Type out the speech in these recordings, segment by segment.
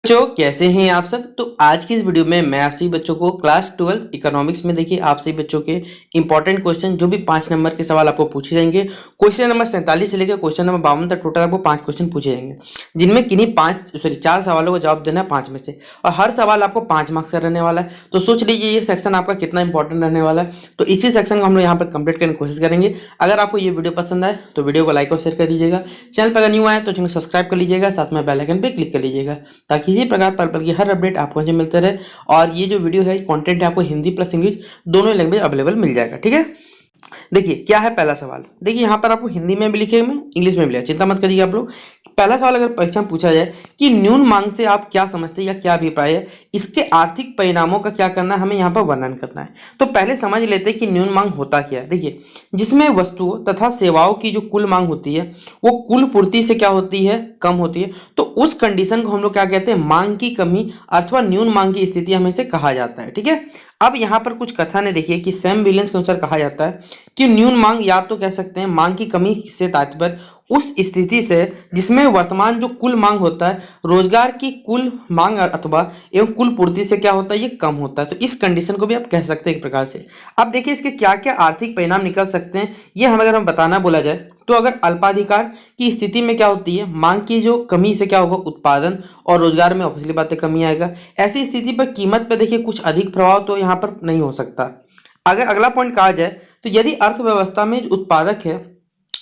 बच्चों कैसे हैं आप सब। तो आज की इस वीडियो में मैं आप सभी बच्चों को क्लास 12 इकोनॉमिक्स में देखिए आप सभी बच्चों के इंपॉर्टेंट क्वेश्चन जो भी 5 नंबर के सवाल आपको पूछे जाएंगे। क्वेश्चन नंबर 47 से लेकर क्वेश्चन नंबर 52 तक टोटल आपको 5 क्वेश्चन पूछे जाएंगे, जिनमें किन्हीं 4 सवालों का जवाब देना है 5 में से, और हर सवाल आपको 5 मार्क्स का रहने वाला है। तो सोच लीजिए ये सेक्शन आपका कितना इंपॉर्टेंट रहने वाला है। तो इसी सेक्शन को हम लोग यहाँ पर कंप्लीट करने की कोशिश करेंगे। अगर आपको ये वीडियो पसंद आए तो वीडियो को लाइक और शेयर कर दीजिएगा। चैनल पर अगर न्यू आए तो चैनल सब्सक्राइब कर लीजिएगा, साथ में बेल आइकन पर क्लिक कर लीजिएगा ताकि इसी प्रकार पर हर अपडेट आपको मुझे मिलते रहे। और ये जो वीडियो है कंटेंट है आपको हिंदी प्लस इंग्लिश दोनों लैंग्वेज अवेलेबल मिल जाएगा। ठीक है, देखिए क्या है पहला सवाल। देखिए यहाँ पर आपको हिंदी में भी लिखे हुए इंग्लिश में भी लिखा, चिंता मत करिए आप लोग। पहला सवाल अगर परीक्षा में पूछा जाए कि न्यून मांग से आप क्या समझते हैं या क्या अभिप्राय है, इसके आर्थिक परिणामों का क्या करना है, हमें यहाँ पर वर्णन करना है। तो पहले समझ लेते हैं कि न्यून मांग होता क्या है। देखिए, जिसमें वस्तुओं तथा सेवाओं की जो कुल मांग होती है वो कुल पूर्ति से क्या होती है, कम होती है। तो उस कंडीशन को हम लोग क्या कहते हैं, मांग की कमी अथवा न्यून मांग की स्थिति हमें से कहा जाता है। ठीक है, अब यहाँ पर कुछ कथन है। देखिए कि सैम विलियम्स के अनुसार कहा जाता है कि न्यून मांग या तो कह सकते हैं मांग की कमी से तात्पर्य उस स्थिति से जिसमें वर्तमान जो कुल मांग होता है रोजगार की कुल मांग अथवा एवं कुल पूर्ति से क्या होता है, ये कम होता है। तो इस कंडीशन को भी आप कह सकते हैं एक प्रकार से। अब देखिए इसके क्या क्या आर्थिक परिणाम निकल सकते हैं, ये हमें अगर हम बताना बोला जाए तो अगर अल्पाधिकार की स्थिति में क्या होती है, मांग की जो कमी से क्या होगा, उत्पादन और रोजगार में ऑब्वियसली बात है कमी आएगा। ऐसी स्थिति पर कीमत पर देखिए कुछ अधिक प्रभाव तो यहाँ पर नहीं हो सकता। अगर अगला पॉइंट कहा जाए तो यदि अर्थव्यवस्था में जो उत्पादक है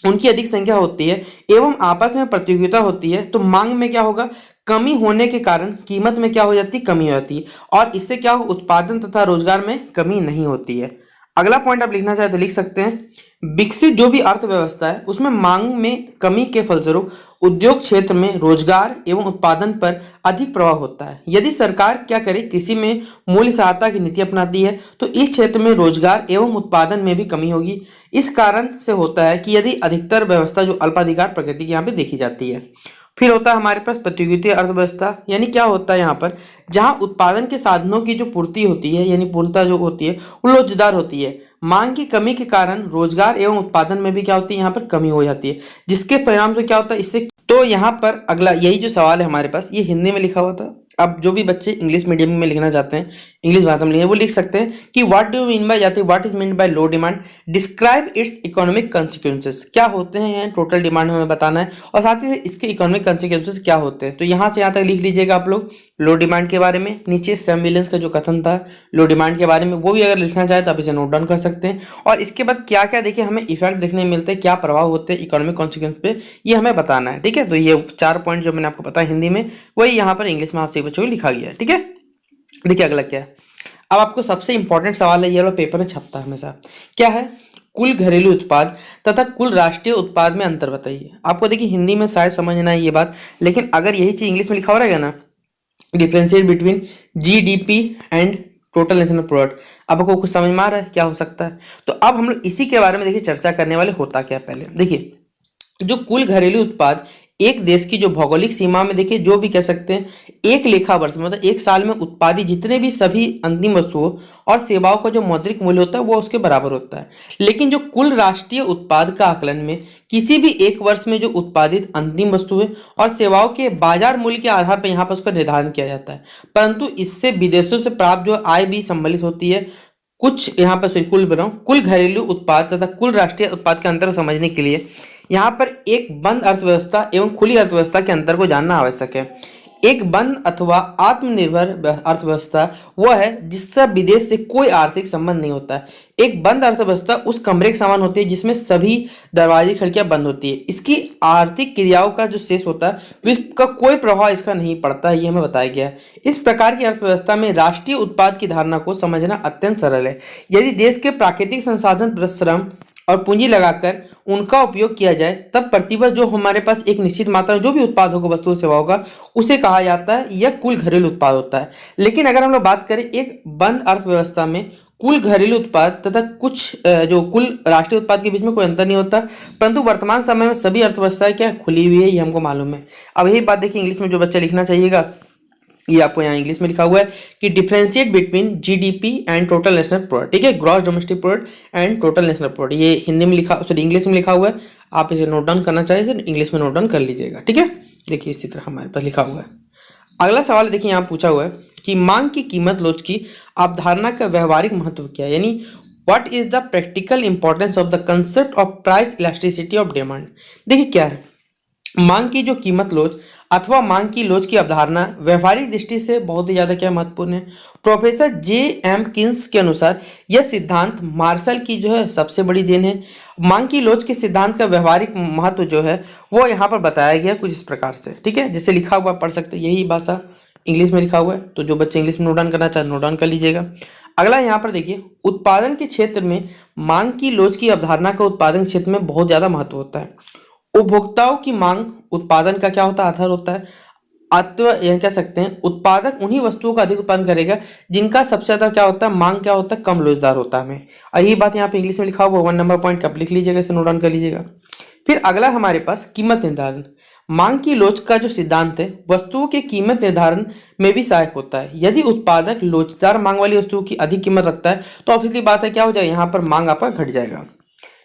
उनकी अधिक संख्या होती है एवं आपस में प्रतियोगिता होती है तो मांग में क्या होगा, कमी होने के कारण कीमत में क्या हो जाती है, कमी हो जाती है, और इससे क्या हो, उत्पादन तथा रोजगार में कमी नहीं होती है। अगला पॉइंट आप लिखना चाहे तो लिख सकते हैं, विकसित जो भी अर्थव्यवस्था है उसमें मांग में कमी के फलस्वरूप उद्योग क्षेत्र में रोजगार एवं उत्पादन पर अधिक प्रभाव होता है। यदि सरकार क्या करे, कृषि में मूल्य सहायता की नीति अपनाती है तो इस क्षेत्र में रोजगार एवं उत्पादन में भी कमी होगी। इस कारण से होता है कि यदि अधिकतर व्यवस्था जो अल्पाधिकार प्रकृति की यहाँ पे देखी जाती है। फिर होता है हमारे पास प्रतियोगिता अर्थव्यवस्था, यानी क्या होता है यहाँ पर, जहाँ उत्पादन के साधनों की जो पूर्ति होती है यानी पूर्णता जो होती है वो लोचदार होती है। मांग की कमी के कारण रोजगार एवं उत्पादन में भी क्या होती है, यहाँ पर कमी हो जाती है, जिसके परिणाम से क्या होता है इससे। तो यहाँ पर अगला यही जो सवाल है हमारे पास, ये हिंदी में लिखा हुआ था। अब जो भी बच्चे इंग्लिश मीडियम में लिखना चाहते हैं, इंग्लिश भाषा में लिखे, वो लिख सकते हैं कि व्हाट डू मीन बाय, या तो what is mean by low demand, describe it's economic consequences. क्या होते हैं टोटल डिमांड हमें बताना है, और साथ ही इसके इकोनॉमिक कॉन्सिक्वेंसेस क्या होते हैं। तो यहाँ से यहाँ तक लिख लीजिएगा आप लोग लो डिमांड के बारे में। नीचे सैम विलियम्स का जो कथन था लो डिमांड के बारे में, वो भी अगर लिखना चाहे तो आप इसे नोट डाउन कर सकते हैं। और इसके बाद क्या क्या देखिए हमें इफेक्ट देखने मिलते हैं, क्या प्रभाव होते हैं इकोनॉमिक कॉन्सिक्वेंस पे, ये हमें बताना है। ठीक है, तो ये 4 पॉइंट जो मैंने आपको बताया हिंदी में, वही यहाँ पर इंग्लिश में आपसे बच्चों को लिखा गया है। ठीक है, देखिए अगला क्या है। अब आपको सबसे इंपॉर्टेंट सवाल है, ये वाला पेपर में छपता है हमेशा, क्या है, कुल घरेलू उत्पाद तथा कुल राष्ट्रीय उत्पाद में अंतर बताइए। आपको देखिए हिंदी में शायद समझना है ये बात, लेकिन अगर यही चीज इंग्लिश में लिखा हो रहेगा ना, differentiate between GDP and total national product, अब आपको कुछ समझ में आ रहा है क्या हो सकता है। तो अब हम लोग इसी के बारे में देखिए चर्चा करने वाले। होता क्या, पहले देखिए जो कुल घरेलू उत्पाद एक देश की जो भौगोलिक सीमा में देखिए जो भी कह सकते हैं एक लेखा वर्ष में, मतलब एक साल में उत्पादित जितने भी सभी अंतिम वस्तुओं और सेवाओं का जो मौद्रिक मूल्य होता है वो उसके बराबर होता है। लेकिन जो कुल राष्ट्रीय उत्पाद का आकलन में किसी भी एक वर्ष में जो उत्पादित अंतिम वस्तुएं और सेवाओं के बाजार मूल्य के आधार पर यहाँ पर उसका निर्धारण किया जाता है, परंतु इससे विदेशों से प्राप्त जो आय भी सम्मिलित होती है। कुछ यहाँ पर कुल घरेलू उत्पाद तथा कुल राष्ट्रीय उत्पाद के अंतर समझने के लिए यहाँ पर एक बंद अर्थव्यवस्था एवं खुली अर्थव्यवस्था के अंतर को जानना आवश्यक है। एक बंद अथवा आत्मनिर्भर अर्थव्यवस्था वह है जिससे विदेश से कोई आर्थिक संबंध नहीं होता है। एक बंद अर्थव्यवस्था उस कमरे के समान होती है जिसमें सभी दरवाजे खिड़कियां बंद होती है। इसकी आर्थिक क्रियाओं का जो शेष होता है इसका कोई प्रभाव इसका नहीं पड़ता है, ये हमें बताया गया है। इस प्रकार की अर्थव्यवस्था में राष्ट्रीय उत्पाद की धारणा को समझना अत्यंत सरल है। यदि देश के प्राकृतिक संसाधन, श्रम और पूंजी लगाकर उनका उपयोग किया जाए तब प्रतिवर्ष जो हमारे पास एक निश्चित मात्रा जो भी उत्पाद होगा वस्तु सेवाओं का उसे कहा जाता है, यह कुल घरेलू उत्पाद होता है। लेकिन अगर हम लोग बात करें एक बंद अर्थव्यवस्था में कुल घरेलू उत्पाद तथा कुछ जो कुल राष्ट्रीय उत्पाद के बीच में कोई अंतर नहीं होता, परंतु वर्तमान समय में सभी अर्थव्यवस्थाएं क्या खुली हुई है, ये हमको मालूम है। अब यही बात देखिए इंग्लिश में जो बच्चा लिखना चाहिएगा, ये आपको यहाँ इंग्लिश में लिखा हुआ है कि differentiate between GDP and total national product. ठीक है, gross domestic product and total national product, ये हिंदी में लिखा, सॉरी इंग्लिश में लिखा हुआ है। आप इसे नोट डाउन करना चाहिए, इंग्लिश में नोट डाउन कर लीजिएगा। ठीक है, देखिए इसी तरह हमारे पास लिखा हुआ है। अगला सवाल देखिए यहाँ पूछा हुआ है कि मांग की कीमत लोच की अवधारणा का व्यवहारिक महत्व क्या है, यानी what is the practical importance of the concept of price elasticity of demand. देखिए क्या है, मांग की जो कीमत लोच अथवा मांग की लोच की अवधारणा व्यवहारिक दृष्टि से बहुत ही ज्यादा क्या महत्वपूर्ण है। प्रोफेसर जे एम किन्स के अनुसार यह सिद्धांत मार्शल की जो है सबसे बड़ी देन है। मांग की लोच के सिद्धांत का व्यवहारिक महत्व जो है वो यहाँ पर बताया गया कुछ इस प्रकार से, ठीक है, जैसे लिखा हुआ पढ़ सकते हैं, यही भाषा इंग्लिश में लिखा हुआ है, तो जो बच्चे इंग्लिश में नोट डाउन करना चाहे नोट डाउन कर लीजिएगा। अगला यहाँ पर देखिए, उत्पादन के क्षेत्र में मांग की लोच की अवधारणा का उत्पादन क्षेत्र में बहुत ज्यादा महत्व होता है। उपभोक्ताओं की मांग उत्पादन का क्या होता है, आधार होता है। अथवा यह कह सकते हैं उत्पादक उन्हीं वस्तुओं का अधिक उत्पादन करेगा जिनका सबसे ज्यादा क्या होता है, मांग क्या होता है, कम लोचदार होता है हमें। और यही बात यहाँ पे इंग्लिश में लिखा हुआ 1 नंबर पॉइंट कब लिख लीजिएगा, इसे नोट डाउन कर लीजिएगा। फिर अगला हमारे पास कीमत निर्धारण। मांग की लोच का जो सिद्धांत है वस्तुओं के कीमत निर्धारण में भी सहायक होता है। यदि उत्पादक लोचदार मांग वाली वस्तुओं की अधिक कीमत रखता है तो ऑब्वियसली बात है क्या हो जाएगा, यहाँ पर मांग आपका घट जाएगा।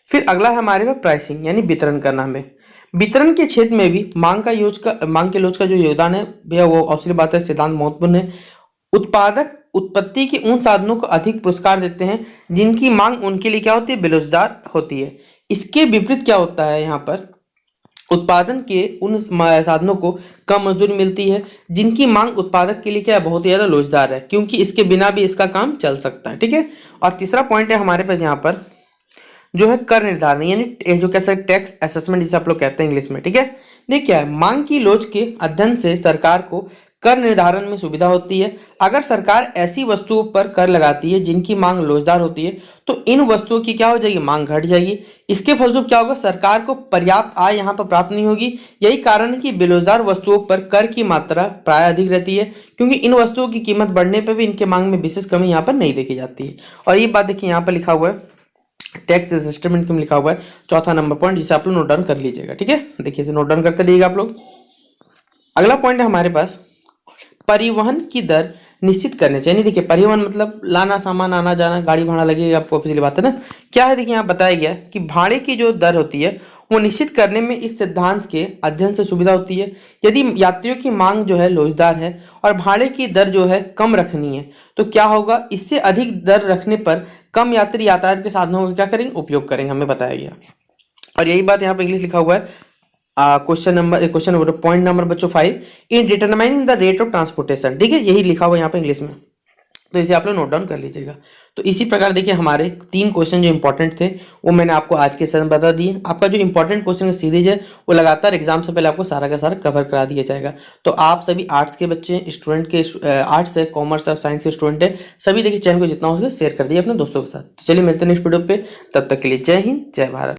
फिर अगला है हमारे पास प्राइसिंग, यानी वितरण करना हमें। वितरण के क्षेत्र में भी मांग के लोच का जो योगदान है भैया वो ऑब्वियसली बात है सिद्धांत महत्वपूर्ण है। उत्पादक उत्पत्ति के उन साधनों को अधिक पुरस्कार देते हैं जिनकी मांग उनके लिए क्या होती है, बेरोजगार होती है। इसके विपरीत क्या होता है, यहाँ पर उत्पादन के उन साधनों को कम मजदूरी मिलती है जिनकी मांग उत्पादक के लिए क्या है, बहुत ही ज्यादा लोचदार है, क्योंकि इसके बिना भी इसका काम चल सकता है, ठीक है। और तीसरा पॉइंट है हमारे पास यहाँ पर जो है कर निर्धारण, यानी जो कैसे टैक्स असेसमेंट जिसे आप लोग कहते हैं इंग्लिश में, ठीक है। देखिए क्या है, मांग की लोच के अध्ययन से सरकार को कर निर्धारण में सुविधा होती है। अगर सरकार ऐसी वस्तुओं पर कर लगाती है जिनकी मांग लोचदार होती है तो इन वस्तुओं की क्या हो जाएगी, मांग घट जाएगी। इसके फलस्वरूप क्या होगा, सरकार को पर्याप्त आय यहाँ पर प्राप्त नहीं होगी। यही कारण है कि बेरोजगार वस्तुओं पर कर की मात्रा प्राय अधिक रहती है, क्योंकि इन वस्तुओं की कीमत बढ़ने पर भी इनके मांग में विशेष कमी यहाँ पर नहीं देखी जाती है। और ये बात देखिए यहाँ पर लिखा हुआ है टैक्स असिस्टेंट में लिखा हुआ है 4था नंबर पॉइंट, जिसे आप लोग नोट डाउन कर लीजिएगा, ठीक है। देखिए इसे नोट डाउन करते रहिएगा आप लोग। अगला पॉइंट है हमारे पास परिवहन की दर निश्चित करने से, यानी देखिए परिवहन मतलब लाना सामान आना जाना, गाड़ी भाड़ा लगेगा, आपको पिछली बात है ना। क्या है देखिए यहाँ बताया गया कि भाड़े की जो दर होती है वो निश्चित करने में इस सिद्धांत के अध्ययन से सुविधा होती है। यदि यात्रियों की मांग जो है लोचदार है और भाड़े की दर जो है कम रखनी है तो क्या होगा, इससे अधिक दर रखने पर कम यात्री यातायात के साधनों का क्या करेंगे, उपयोग करेंगे, हमें बताया गया। और यही बात यहाँ पे इंग्लिश लिखा हुआ है क्वेश्चन नंबर पॉइंट नंबर बच्चों 5 in determining the rate of transportation, ठीक है, यही लिखा हुआ है यहाँ पे इंग्लिश में, तो इसे आप लोग नोट डाउन कर लीजिएगा। तो इसी प्रकार देखिए हमारे 3 क्वेश्चन जो इंपॉर्टेंट थे वो मैंने आपको आज के सेशन बता दिए। आपका जो इंपॉर्टेंट क्वेश्चन का सीरीज है वो लगातार एग्जाम से पहले आपको सारा का सारा कवर करा दिया जाएगा। तो आप सभी आर्ट्स के बच्चे स्टूडेंट के आर्ट्स है, कॉमर्स और साइंस के स्टूडेंट है, सभी देखिए चैनल को जितना हो सके शेयर कर दिए अपने दोस्तों के साथ। तो चलिए मिलते हैं नेक्स्ट वीडियो पे, तब तक के लिए जय हिंद जय भारत।